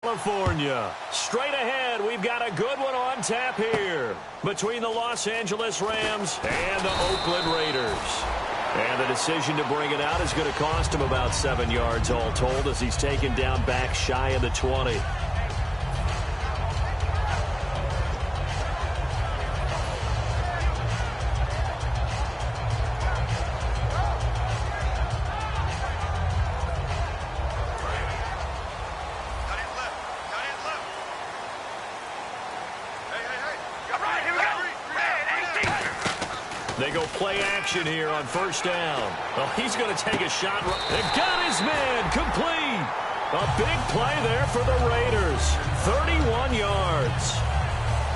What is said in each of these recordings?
California. Straight ahead, we've got a good one on tap here between the Los Angeles Rams and the Oakland Raiders. And the decision to bring it out is going to cost him about 7 yards all told as he's taken down back shy of the 20. They go play action here on first down. Well, he's going to take a shot. They've got his man complete. A big play there for the Raiders. 31 yards.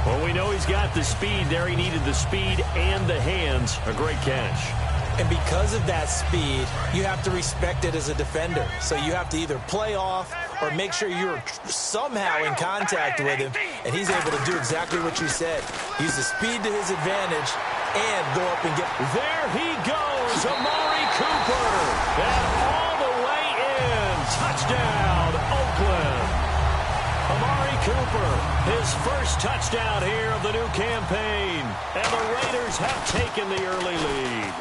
Well, we know he's got the speed there. He needed the speed and the hands. A great catch. And because of that speed, you have to respect it as a defender. So you have to either play off or make sure you're somehow in contact with him. And he's able to do exactly what you said. Use the speed to his advantage and go up and get... There he goes, Amari Cooper. And all the way in. Touchdown, Oakland. Amari Cooper, his first touchdown here of the new campaign. And the Raiders have taken the early lead.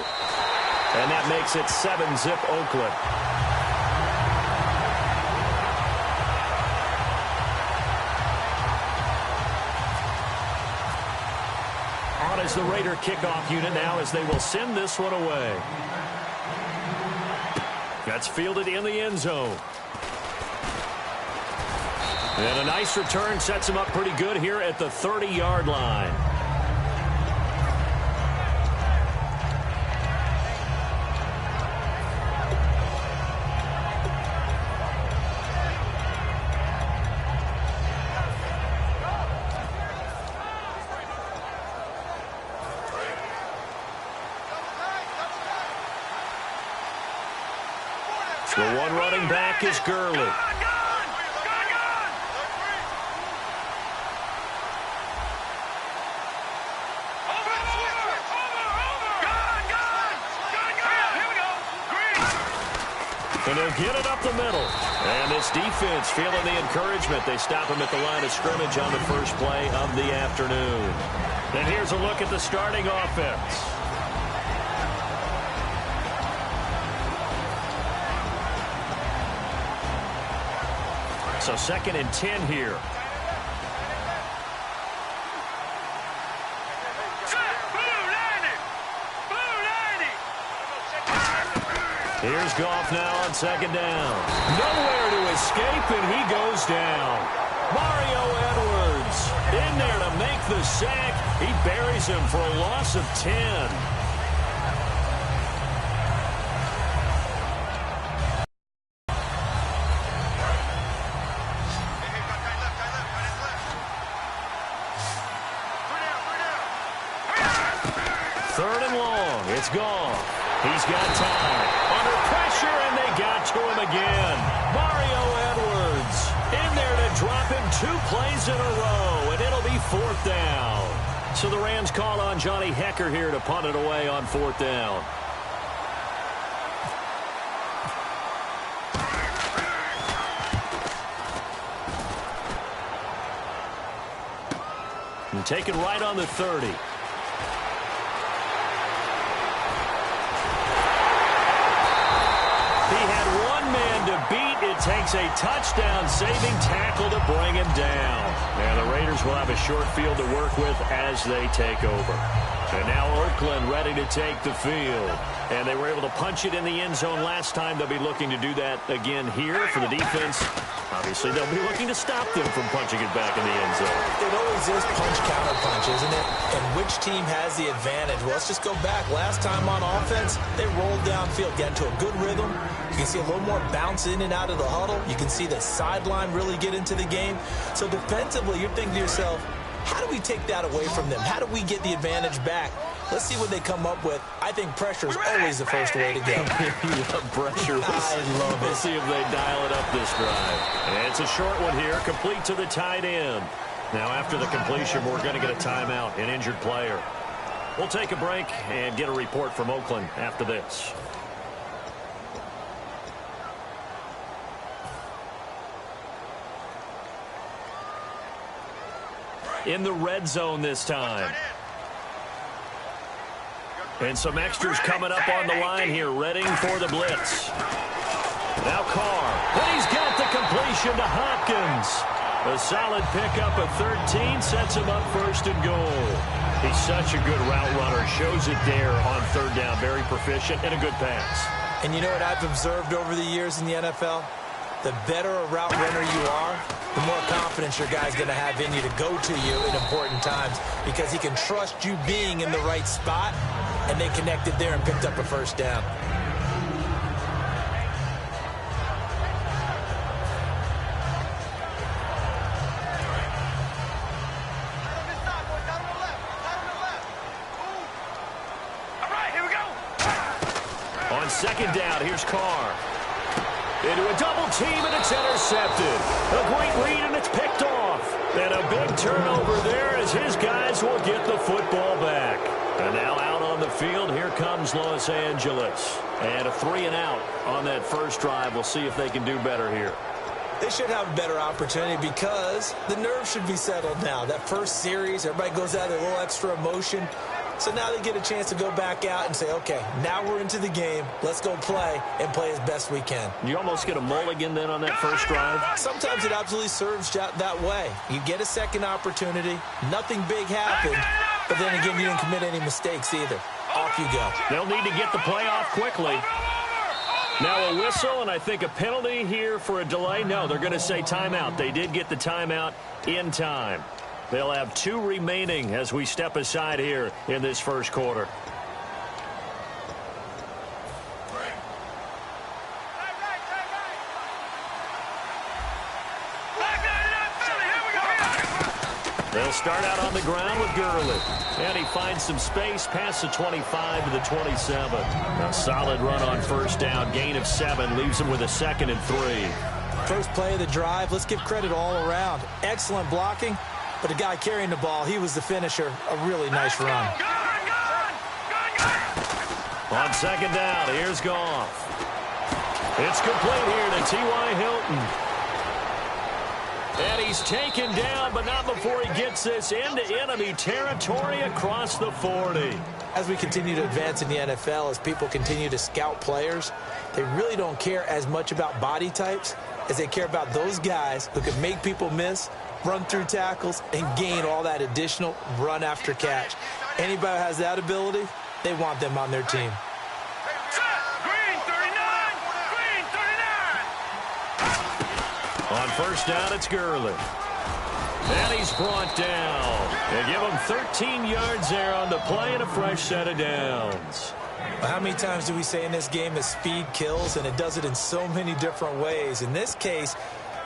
And that makes it 7-zip Oakland. On is the Raider kickoff unit now as they will send this one away. That's fielded in the end zone. And a nice return sets him up pretty good here at the 30-yard line. The one running back is Gurley. And they'll get it up the middle. And this defense feeling the encouragement. They stop him at the line of scrimmage on the first play of the afternoon. And here's a look at the starting offense. So 2nd and 10 here. Here's Goff now on 2nd down. Nowhere to escape, and he goes down. Mario Edwards in there to make the sack. He buries him for a loss of 10. It's gone. He's got time. Under pressure, and they got to him again. Mario Edwards in there to drop him 2 plays in a row, and it'll be 4th down. So the Rams call on Johnny Hecker here to punt it away on 4th down. And taken right on the 30. It takes a touchdown-saving tackle to bring him down. And the Raiders will have a short field to work with as they take over. And now Oakland ready to take the field. And they were able to punch it in the end zone last time. They'll be looking to do that again here for the defense. Obviously, they'll be looking to stop them from punching it back in the end zone. It always is punch-counter-punch, isn't it? And which team has the advantage? Well, let's just go back. Last time on offense, they rolled downfield, got into a good rhythm. You can see a little more bounce in and out of the huddle. You can see the sideline really get into the game. So defensively, you're thinking to yourself, how do we take that away from them? How do we get the advantage back? Let's see what they come up with. I think pressure is always the first way to go. You love pressure. I love it. We'll see if they dial it up this drive. And it's a short one here, complete to the tight end. Now, after the completion, we're going to get a timeout, an injured player. We'll take a break and get a report from Oakland after this. in the red zone this time. And some extras coming up on the line here, readying for the blitz. Now Carr, and he's got the completion to Hopkins. A solid pickup of 13 sets him up first and goal. He's such a good route runner. Shows it there on third down. Very proficient and a good pass. And you know what I've observed over the years in the NFL? The better a route runner you are, the more confidence your guy's going to have in you to go to you in important times because he can trust you being in the right spot, and they connected there and picked up a first down. On second down, here's Carr. Into a double team, and it's intercepted. A great read, and it's picked off. And a big turnover there as his guys will get the football back. And now out on the field, here comes Los Angeles. And a 3-and-out on that first drive. We'll see if they can do better here. They should have a better opportunity because the nerves should be settled now. That first series, everybody goes out with a little extra emotion. So now they get a chance to go back out and say, okay, now we're into the game. Let's go play and play as best we can. You almost get a mulligan then on that first drive? Sometimes it absolutely serves that way. You get a second opportunity. Nothing big happened. But then again, you didn't commit any mistakes either. Off you go. They'll need to get the play off quickly. Now a whistle, and I think a penalty here for a delay. No, they're going to say timeout. They did get the timeout in time. They'll have 2 remaining as we step aside here in this first quarter. They'll start out on the ground with Gurley. And he finds some space past the 25 to the 27. A solid run on first down. Gain of 7 leaves him with a 2nd and 3. First play of the drive. Let's give credit all around. Excellent blocking. But the guy carrying the ball, he was the finisher. A really nice run. On second down, here's Goff. It's complete here to T.Y. Hilton. And he's taken down, but not before he gets this into enemy territory across the 40. As we continue to advance in the NFL, as people continue to scout players, they really don't care as much about body types as they care about those guys who can make people miss, run through tackles, and gain all that additional run after catch. Anybody who has that ability, they want them on their team. On first down, it's Gurley. And he's brought down. They give him 13 yards there on the play and a fresh set of downs. Well, how many times do we say in this game that speed kills, and it does it in so many different ways? In this case,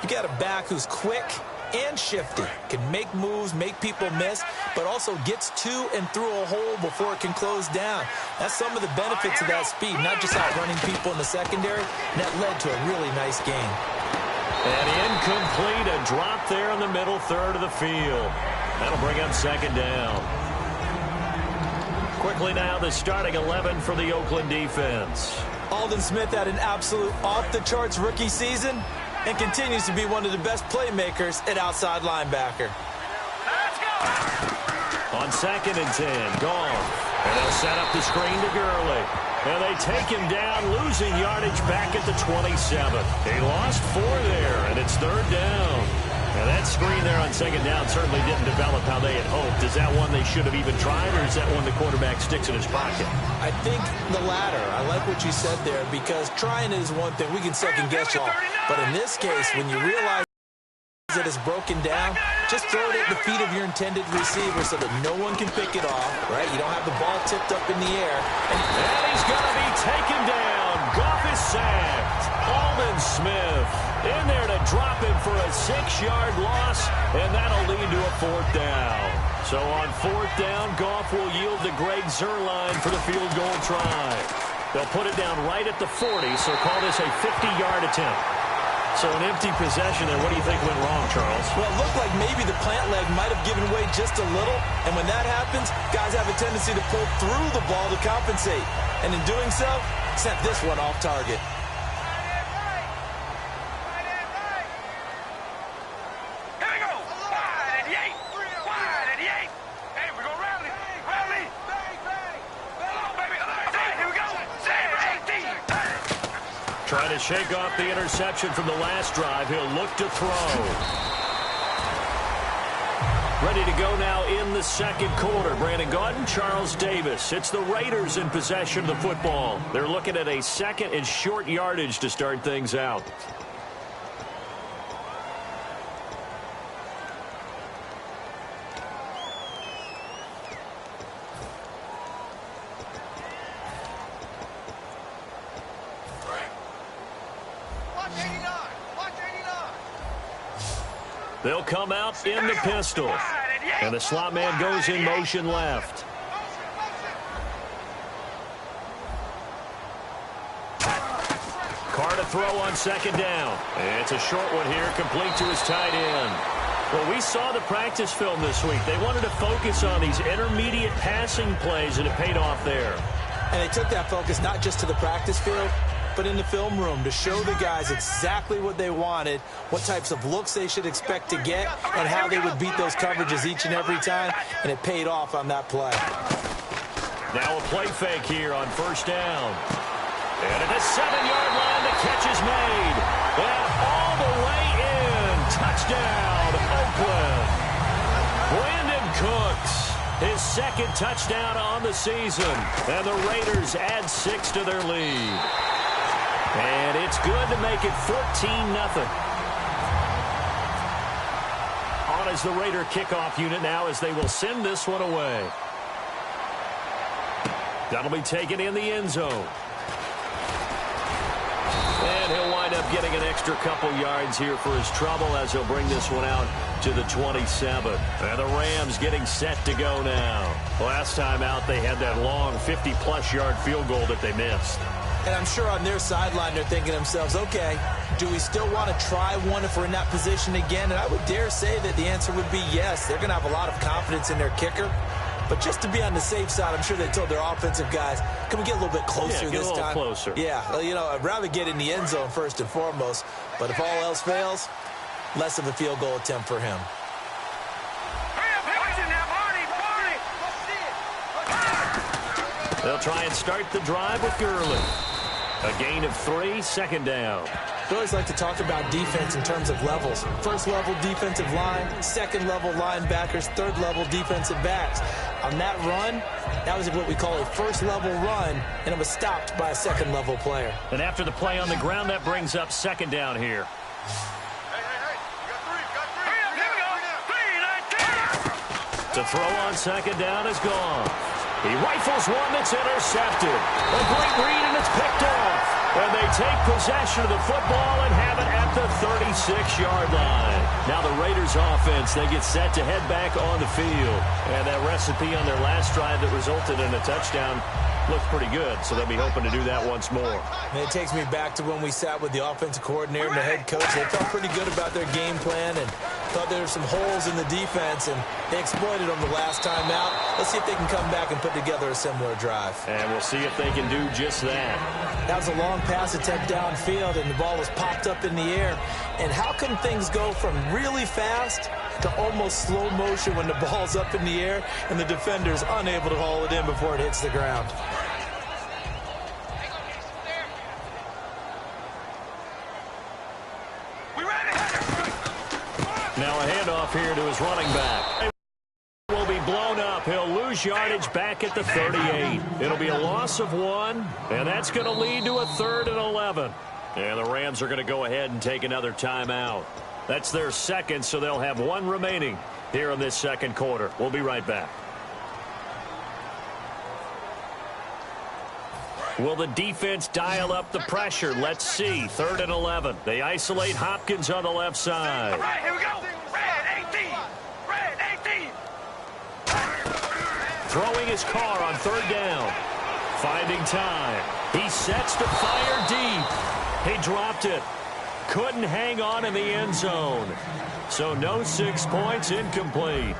you got a back who's quick and shifty, can make moves, make people miss, but also gets to and through a hole before it can close down. That's some of the benefits of that speed, not just outrunning people in the secondary, and that led to a really nice game. And incomplete, a drop there in the middle third of the field. That'll bring up second down. Quickly now, the starting 11 for the Oakland defense. Aldon Smith had an absolute off-the-charts rookie season and continues to be one of the best playmakers at outside linebacker. Let's go! On second and 10, Goff. And they'll set up the screen to Gurley. And they take him down, losing yardage back at the 27. He lost 4 there, and it's third down. Now that screen there on second down certainly didn't develop how they had hoped. Is that one they should have even tried, or is that one the quarterback sticks in his pocket? I think the latter. I like what you said there, because trying is one thing. We can second guess y'all. But in this case, when you realize that it's broken down, just throw it at the feet of your intended receiver so that no one can pick it off, right? You don't have the ball tipped up in the air. And he's going to be taken down. Goff is sacked. Aldon Smith in there to drop him for a 6-yard loss, and that'll lead to a 4th down. So on 4th down, Goff will yield to Greg Zuerlein for the field goal try. They'll put it down right at the 40, so call this a 50-yard attempt. So an empty possession there. What do you think went wrong, Charles? Well, it looked like maybe the plant leg might have given way just a little. And when that happens, guys have a tendency to pull through the ball to compensate. And in doing so, sent this one off target. Here we go. 5, 8, 5. Trying to shake off the interception from the last drive. He'll look to throw. Ready to go now in the second quarter. Brandon Gaudin, Charles Davis. It's the Raiders in possession of the football. They're looking at a second and short yardage to start things out. They'll come out in the pistol. And the slot man goes in motion left. Carr to throw on second down. It's a short one here, complete to his tight end. Well, we saw the practice film this week. They wanted to focus on these intermediate passing plays, and it paid off there. And they took that focus not just to the practice field, but in the film room to show the guys exactly what they wanted, what types of looks they should expect to get, and how they would beat those coverages each and every time, and it paid off on that play. Now a play fake here on first down. And at the 7-yard line, the catch is made. And all the way in. Touchdown, Oakland. Brandon Cooks, his second touchdown on the season. And the Raiders add 6 to their lead. And it's good to make it 14-0. On as the Raider kickoff unit now as they will send this one away. That'll be taken in the end zone. And he'll wind up getting an extra couple yards here for his trouble as he'll bring this one out to the 27. And the Rams getting set to go now. Last time out, they had that long 50-plus yard field goal that they missed. And I'm sure on their sideline they're thinking to themselves, okay, do we still want to try one if we're in that position again? And I would dare say that the answer would be yes. They're going to have a lot of confidence in their kicker. But just to be on the safe side, I'm sure they told their offensive guys, can we get a little bit closer this time? Yeah, get a little closer. Yeah, well, you know, I'd rather get in the end zone first and foremost. But if all else fails, less of a field goal attempt for him. They'll try and start the drive with Gurley. A gain of 3, second down. We always like to talk about defense in terms of levels. First level defensive line, second level linebackers, third level defensive backs. On that run, that was what we call a first level run, and it was stopped by a second level player. And after the play on the ground, that brings up second down here. To throw on second down is gone. He rifles one that's intercepted. A great read, and it's picked off. And they take possession of the football and have it at the 36-yard line. Now the Raiders offense, they get set to head back on the field. And that recipe on their last drive that resulted in a touchdown looked pretty good, so they'll be hoping to do that once more. And it takes me back to when we sat with the offensive coordinator and the head coach. They felt pretty good about their game plan and thought there were some holes in the defense, and they exploited them the last time out. Let's see if they can come back and put together a similar drive. And we'll see if they can do just that. That was a long pass attempt downfield, and the ball was popped up in the air. And how come things go from really fast to almost slow motion when the ball's up in the air and the defender's unable to haul it in before it hits the ground? Now a handoff here to his running back. Will be blown up. He'll lose yardage back at the 38. It'll be a loss of 1, and that's going to lead to a 3rd and 11. And the Rams are going to go ahead and take another timeout. That's their second, so they'll have 1 remaining here in this second quarter. We'll be right back. Will the defense dial up the pressure? Let's see. 3rd and 11. They isolate Hopkins on the left side. All right, here we go. Red 18. Red 18. Throwing his car on 3rd down. Finding time. He sets to fire deep. He dropped it. Couldn't hang on in the end zone. So no 6 points, incomplete.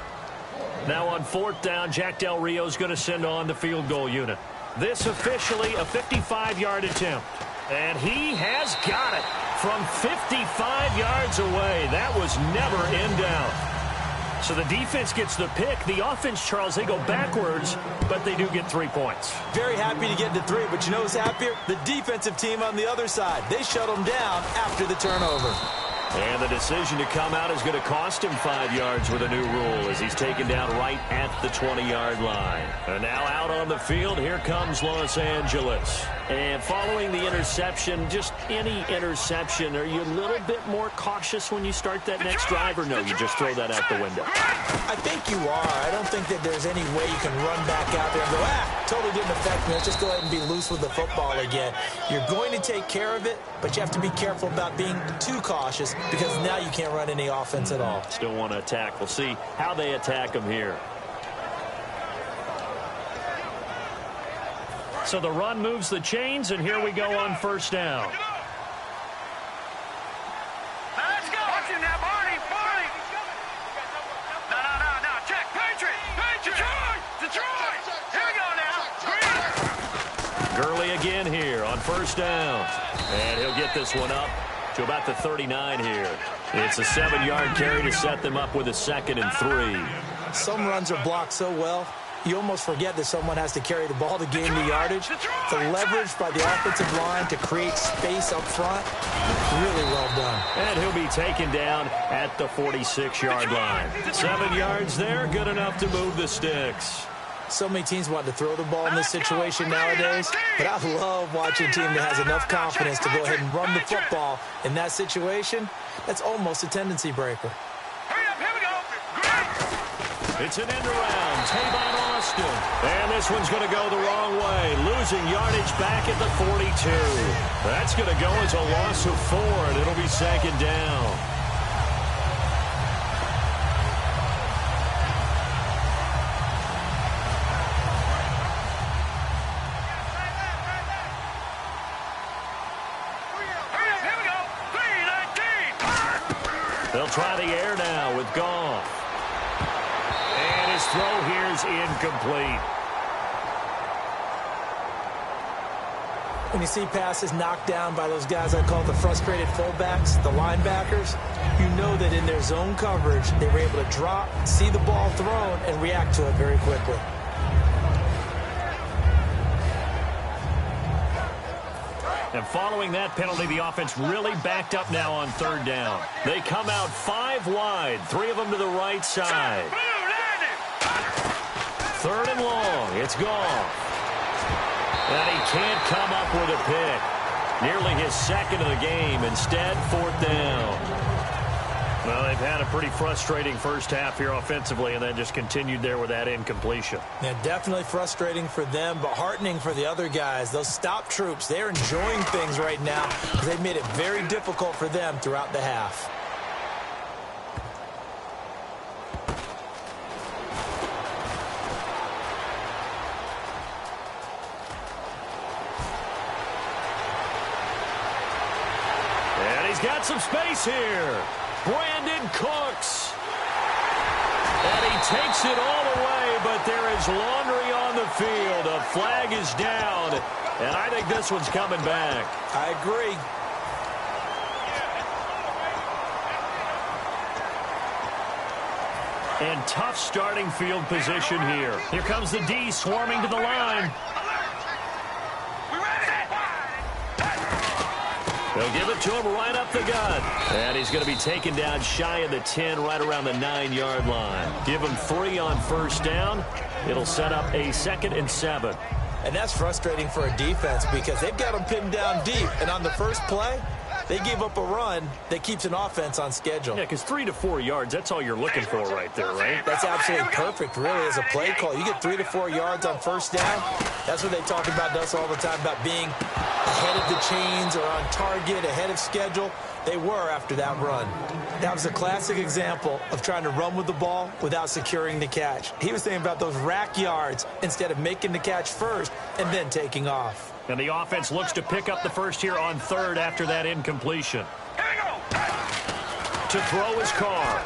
Now on 4th down, Jack Del Rio's going to send on the field goal unit. This officially a 55-yard attempt. And he has got it from 55 yards away. That was never in doubt. So the defense gets the pick. The offense, Charles, they go backwards, but they do get 3 points. Very happy to get to 3, but you know who's happier? The defensive team on the other side. They shut them down after the turnover. And the decision to come out is going to cost him 5 yards with a new rule as he's taken down right at the 20-yard line. And now out on the field, here comes Los Angeles. And following the interception, just any interception, are you a little bit more cautious when you start that next drive, or no, you just throw that out the window? I think you are. I don't think that there's any way you can run back out there and go, totally didn't affect me. Let's just go ahead and be loose with the football again. You're going to take care of it, but you have to be careful about being too cautious because now you can't run any offense at all. Still want to attack. We'll see how they attack him here. So the run moves the chains, and here we go on first down. Let's go. Watch him now, Barney. No. Check. Patriot. Detroit. Here we go now. Gurley again here on first down. And he'll get this one up to about the 39 here. It's a 7-yard carry to set them up with a 2nd and 3. Some runs are blocked so well, you almost forget that someone has to carry the ball to gain the yardage. The leverage by the offensive line to create space up front, really well done. And he'll be taken down at the 46-yard line. 7 yards there, good enough to move the sticks. So many teams want to throw the ball in this situation nowadays, but I love watching a team that has enough confidence to go ahead and run the football in that situation. That's almost a tendency breaker. Hurry up, here we go. Great. It's an end around. Tavon Austin. And this one's going to go the wrong way. Losing yardage back at the 42. That's going to go as a loss of 4, and it'll be 2nd down. They'll try the air now with Goff. And his throw here is incomplete. When you see passes knocked down by those guys I call the frustrated fullbacks, the linebackers, you know that in their zone coverage, they were able to drop, see the ball thrown, and react to it very quickly. And following that penalty, the offense really backed up now on 3rd down. They come out 5 wide, 3 of them to the right side. 3rd and long. It's Goff. And he can't come up with a pick. Nearly his 2nd of the game. Instead, 4th down. Well, they've had a pretty frustrating first half here offensively, and then just continued there with that incompletion. Yeah, definitely frustrating for them, but heartening for the other guys. Those stop troops, they're enjoying things right now because they've made it very difficult for them throughout the half. And he's got some space here. Brandon Cooks. And he takes it all away, but there is laundry on the field. A flag is down, and I think this one's coming back. I agree. And tough starting field position here. Here comes the D swarming to the line. They'll give it to him right up the gut. And he's going to be taken down shy of the 10, right around the 9-yard line. Give him 3 on first down. It'll set up a 2nd and 7. And that's frustrating for a defense because they've got them pinned down deep. And on the first play, they gave up a run that keeps an offense on schedule. Yeah, because 3 to 4 yards, that's all you're looking for right there, right? That's absolutely perfect, really, as a play call. You get 3 to 4 yards on first down. That's what they talk about to us all the time, about being ahead of the chains or on target, ahead of schedule. They were after that run. That was a classic example of trying to run with the ball without securing the catch. He was thinking about those rack yards instead of making the catch first and then taking off. And the offense looks to pick up the first here on 3rd after that incompletion. To throw his car.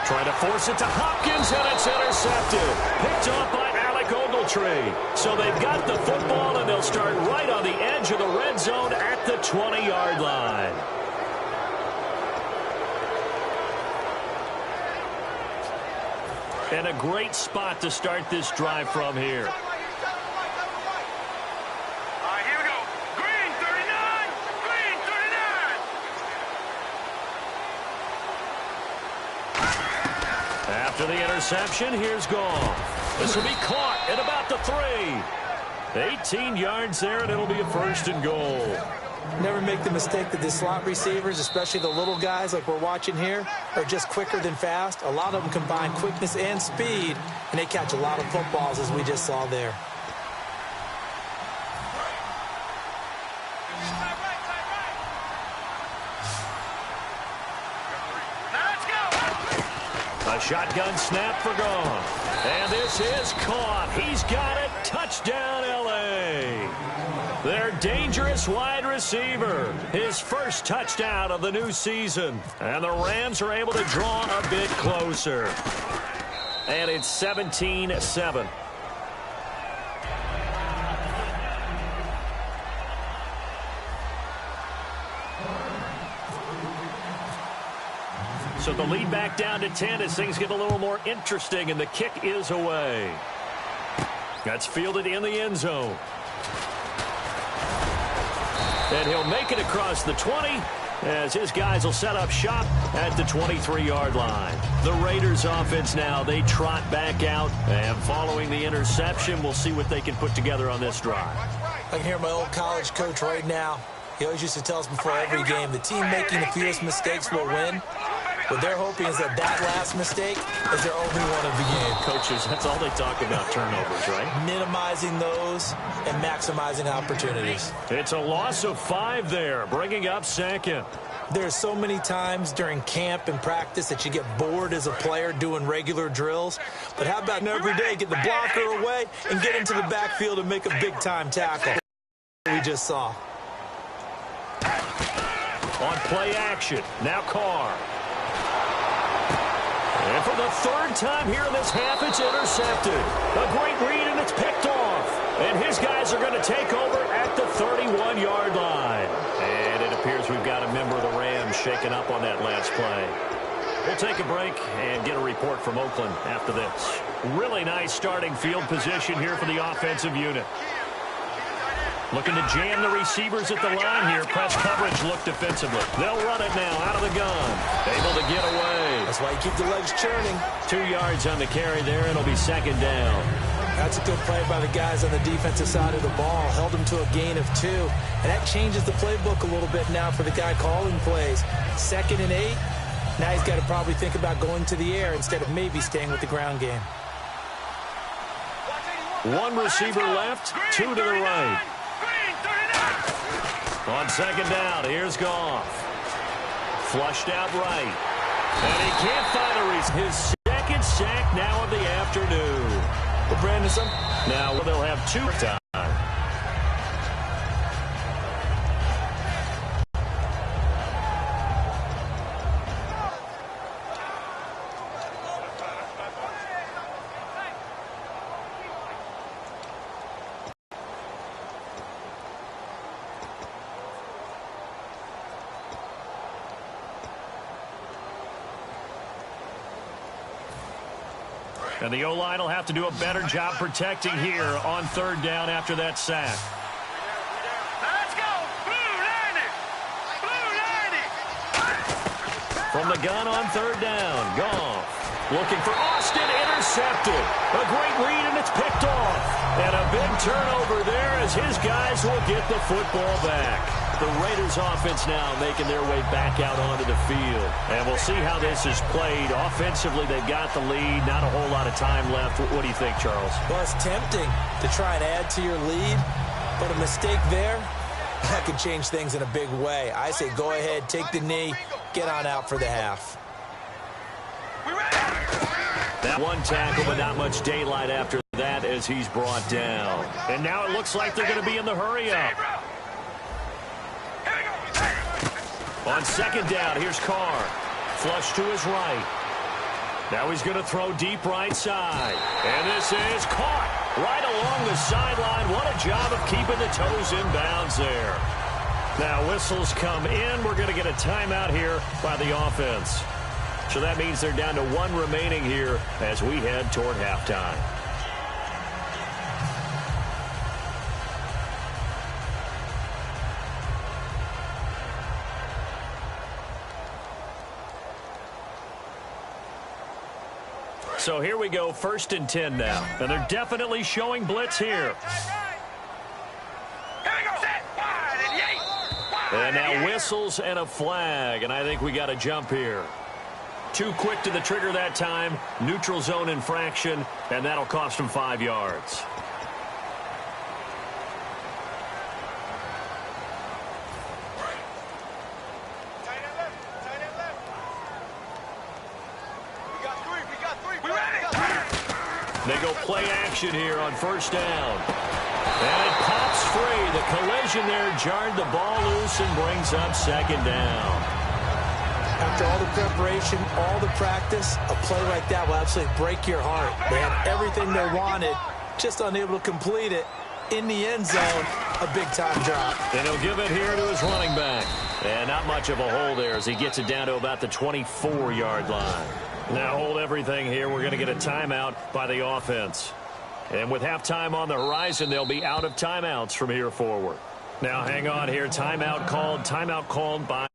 Trying to force it to Hopkins, and it's intercepted. Picked off by Alec Ogletree. So they've got the football, and they'll start right on the edge of the red zone at the 20-yard line. And a great spot to start this drive from here. All right, here we go. Green 39. Green 39. After the interception, here's Goff. This will be caught at about the 3. 18 yards there, and it'll be a 1st and goal. Never make the mistake that the slot receivers, especially the little guys like we're watching here, are just quicker than fast. A lot of them combine quickness and speed, and they catch a lot of footballs, as we just saw there. A shotgun snap for Goff. And this is caught. He's got it. Touchdown, L.A. Their dangerous wide receiver. His first touchdown of the new season. And the Rams are able to draw a bit closer. And it's 17-7. So the lead back down to 10 as things get a little more interesting, and the kick is away. That's fielded in the end zone. And he'll make it across the 20 as his guys will set up shop at the 23-yard line. The Raiders offense now, they trot back out, and following the interception, we'll see what they can put together on this drive. I can hear my old college coach right now. He always used to tell us before every game, the team making the fewest mistakes will win. What they're hoping is that last mistake is their only one of the game. Coaches, that's all they talk about, turnovers, right? Minimizing those and maximizing opportunities. It's a loss of 5 there, bringing up 2nd. There's so many times during camp and practice that you get bored as a player doing regular drills. But how about every day get the blocker away and get into the backfield and make a big-time tackle? We just saw. On play action, now Carr. And for the 3rd time here in this half, it's intercepted. A great read, and it's picked off. And his guys are going to take over at the 31-yard line. And it appears we've got a member of the Rams shaken up on that last play. We'll take a break and get a report from Oakland after this. Really nice starting field position here for the offensive unit. Looking to jam the receivers at the line here. Press coverage look defensively. They'll run it now out of the gun. Able to get away. That's why you keep the legs churning. 2 yards on the carry there. It'll be 2nd down. That's a good play by the guys on the defensive side of the ball. Held them to a gain of 2. And that changes the playbook a little bit now for the guy calling plays. 2nd and 8. Now he's got to probably think about going to the air instead of maybe staying with the ground game. 1 receiver left, 2 to the right. On 2nd down, here's Goff. Flushed out right. And he can't find a reason. His 2nd sack now of the afternoon. Well, Brandon, now they'll have 2 time. And the O-line will have to do a better job protecting here on 3rd down after that sack. Let's go! Blue 90! Blue 90! From the gun on 3rd down, Goff. Looking for Austin, intercepted. A great read, and it's picked off. And a big turnover there as his guys will get the football back. The Raiders offense now making their way back out onto the field. And we'll see how this is played. Offensively, they've got the lead. Not a whole lot of time left. What do you think, Charles? Well, it's tempting to try and add to your lead, but a mistake there, that could change things in a big way. I say go ahead, take the knee, get on out for the half. That 1 tackle, but not much daylight after that as he's brought down. And now it looks like they're going to be in the hurry-up. On 2nd down, here's Carr. Flush to his right. Now he's going to throw deep right side. And this is caught right along the sideline. What a job of keeping the toes in bounds there. Now whistles come in. We're going to get a timeout here by the offense. So that means they're down to 1 remaining here as we head toward halftime. So here we go, 1st and 10 now. And they're definitely showing blitz here. And now whistles and a flag, and I think we got a jump here. Too quick to the trigger that time. Neutral zone infraction, and that'll cost him 5 yards. They go play action here on 1st down. And it pops free. The collision there jarred the ball loose and brings up 2nd down. After all the preparation, all the practice, a play like that will absolutely break your heart. They had everything they wanted, just unable to complete it. In the end zone, a big-time drop. And he'll give it here to his running back. And not much of a hole there as he gets it down to about the 24-yard line. Now hold everything here. We're going to get a timeout by the offense. And with halftime on the horizon, they'll be out of timeouts from here forward. Now hang on here. Timeout called by